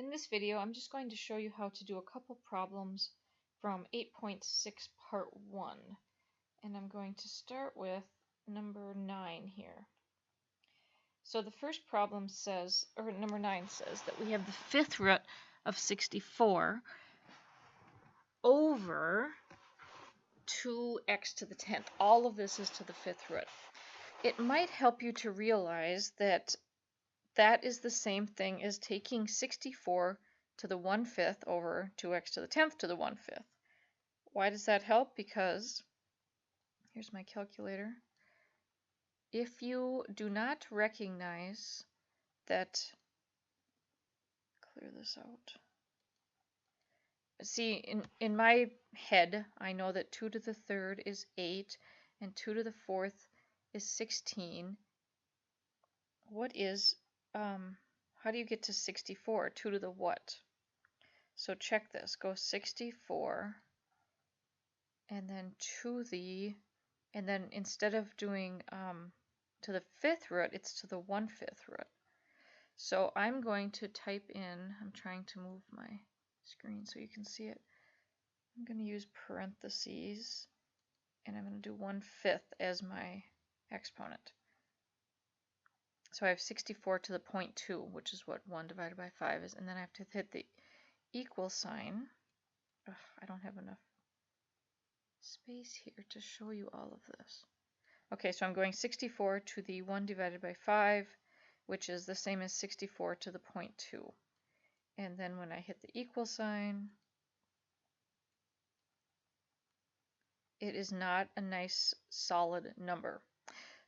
In this video, I'm just going to show you how to do a couple problems from 8.6 part 1. And I'm going to start with number 9 here. So the first problem says, or number 9 says, that we have the fifth root of 64 over 2x to the 10th. All of this is to the fifth root. It might help you to realize that that is the same thing as taking 64 to the 1/5 over 2x to the 10th to the 1/5. Why does that help? Because, here's my calculator, if you do not recognize that, clear this out. See, in my head, I know that 2 to the 3rd is 8 and 2 to the 4th is 16. What is, how do you get to 64? 2 to the what? So check this. Go 64 and then to the, and then instead of doing to the 5th root, it's to the 1/5 root. So I'm going to type in, I'm trying to move my screen so you can see it. I'm going to use parentheses and I'm going to do 1/5 as my exponent. So I have 64 to the 0.2, which is what 1 divided by 5 is, and then I have to hit the equal sign. Ugh, I don't have enough space here to show you all of this. Okay, so I'm going 64 to the 1 divided by 5, which is the same as 64 to the 0.2. And then when I hit the equal sign, it is not a nice solid number.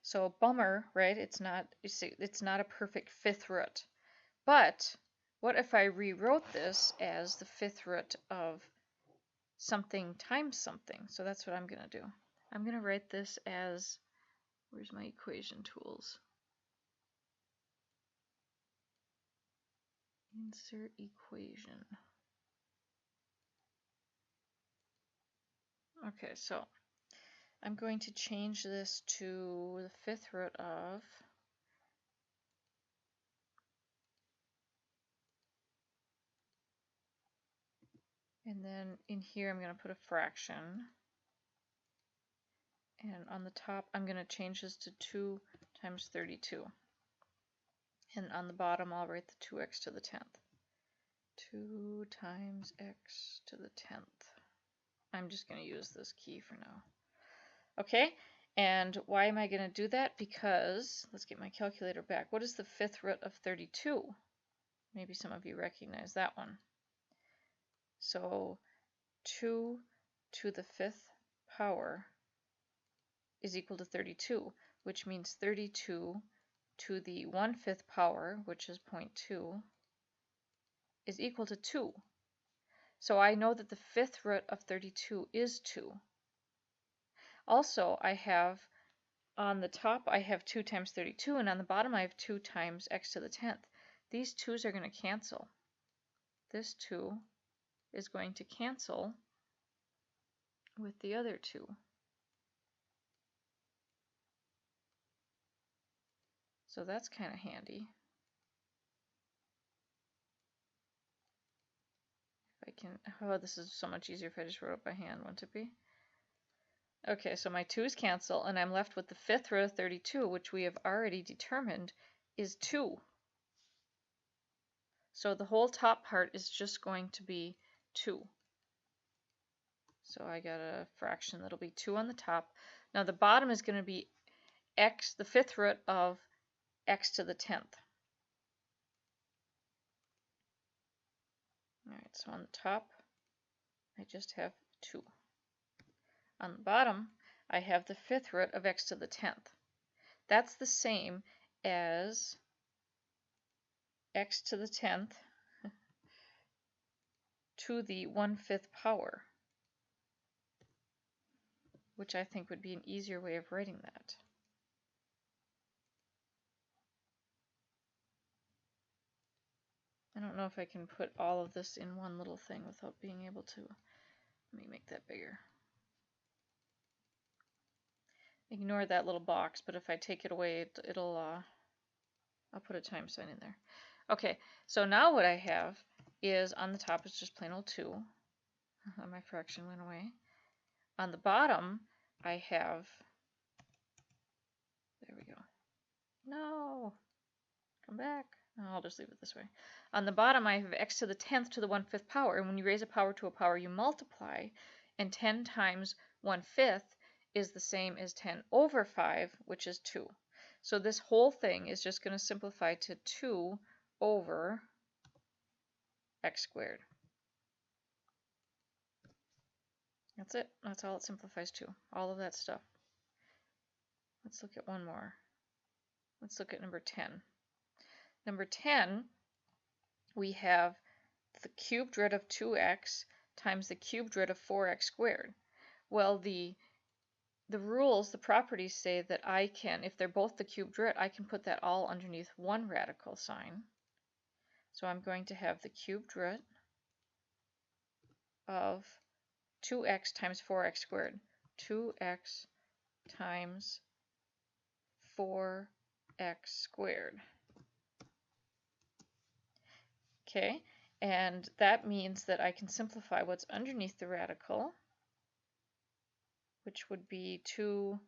So bummer, right? It's not a perfect fifth root. But what if I rewrote this as the fifth root of something times something? So that's what I'm going to do. I'm going to write this as, where's my equation tools? Insert equation. Okay, so I'm going to change this to the fifth root of, and then in here I'm going to put a fraction, and on the top I'm going to change this to 2 times 32, and on the bottom I'll write the 2x to the 10th. 2 times x to the 10th. I'm just going to use this key for now. Okay, and why am I going to do that? Because, let's get my calculator back. What is the fifth root of 32? Maybe some of you recognize that one. So 2 to the 5th power is equal to 32, which means 32 to the 1/5 power, which is 0.2, is equal to 2. So I know that the fifth root of 32 is 2. Also, I have, on the top I have 2 times 32, and on the bottom I have 2 times x to the 10th. These 2's are going to cancel. This 2 is going to cancel with the other 2. So that's kind of handy. If I can, oh, this is so much easier if I just wrote it by hand, wouldn't it be? Okay, so my 2's cancel, and I'm left with the fifth root of 32, which we have already determined is 2. So the whole top part is just going to be 2. So I got a fraction that'll be 2 on the top. Now the bottom is going to be x, the fifth root of x to the 10th. Alright, so on the top, I just have 2. On the bottom, I have the fifth root of x to the 10th. That's the same as x to the 10th to the 1/5 power, which I think would be an easier way of writing that. I don't know if I can put all of this in one little thing without being able to. Let me make that bigger. Ignore that little box, but if I take it away, I'll put a times sign in there. Okay, so now what I have is on the top is just plain old 2. My fraction went away. On the bottom, I have, there we go. No, come back. No, I'll just leave it this way. On the bottom, I have x to the 10th to the 1/5 power. And when you raise a power to a power, you multiply. And 10 times 1/5 is the same as 10 over 5, which is 2. So this whole thing is just going to simplify to 2 over x squared. That's it. That's all it simplifies to. All of that stuff. Let's look at one more. Let's look at number 10. Number 10, we have the cubed root of 2x times the cubed root of 4x squared. Well, the rules, the properties say that I can, if they're both the cubed root, I can put that all underneath one radical sign. So I'm going to have the cubed root of 2x times 4x squared. 2x times 4x squared. Okay, and that means that I can simplify what's underneath the radical, which would be 2,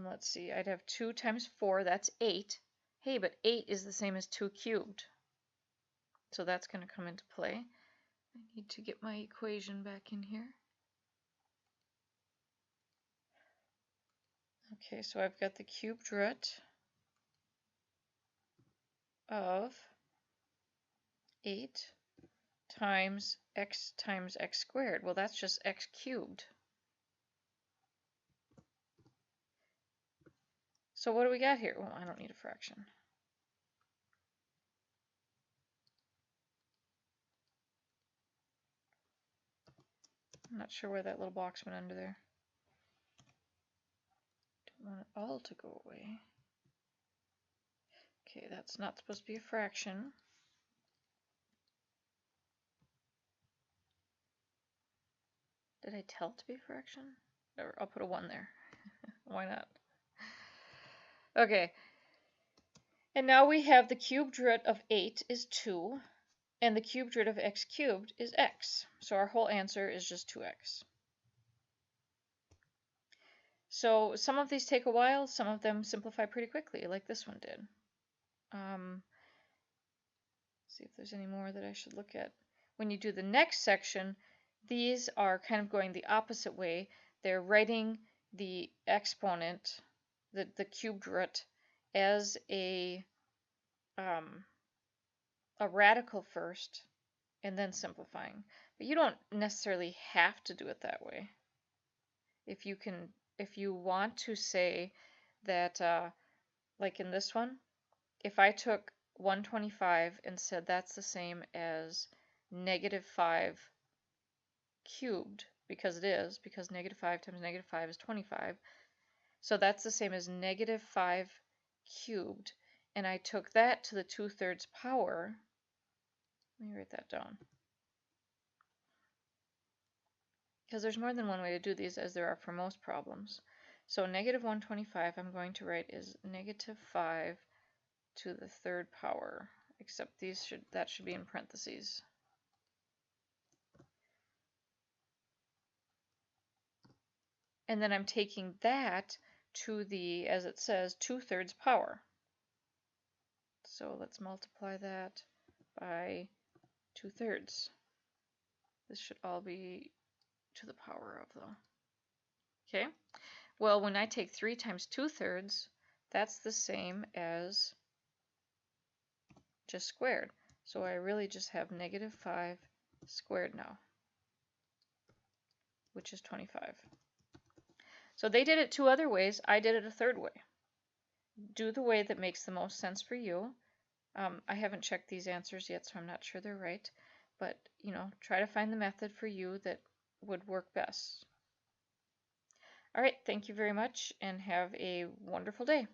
let's see, I'd have 2 times 4, that's 8. Hey, but 8 is the same as 2 cubed. So that's going to come into play. I need to get my equation back in here. Okay, so I've got the cubed root of 8 times x squared. Well, that's just x cubed. So what do we got here? Well, I don't need a fraction. I'm not sure where that little box went under there. Don't want it all to go away. Okay, that's not supposed to be a fraction. Did I tell it to be a fraction? Or I'll put a 1 there. Why not? Okay. And now we have the cubed root of 8 is 2, and the cubed root of x cubed is x. So our whole answer is just 2x. So some of these take a while, some of them simplify pretty quickly, like this one did. See if there's any more that I should look at. When you do the next section, these are kind of going the opposite way. They're writing the exponent, the cubed root, as a radical first, and then simplifying. But you don't necessarily have to do it that way. If you want to say that, like in this one, if I took 125 and said that's the same as -5 cubed, because it is, because -5 times -5 is 25, so that's the same as -5 cubed, and I took that to the 2/3 power. Let me write that down, because there's more than one way to do these, as there are for most problems. So -125 I'm going to write is -5 to the 3rd power, except that should be in parentheses. And then I'm taking that to the, as it says, 2/3 power. So let's multiply that by 2/3. This should all be to the power of, though. Okay, well, when I take 3 times 2/3, that's the same as just squared. So I really just have -5 squared now, which is 25. So they did it 2 other ways. I did it a 3rd way. Do the way that makes the most sense for you. I haven't checked these answers yet, so I'm not sure they're right. But, try to find the method for you that would work best. All right, thank you very much, and have a wonderful day.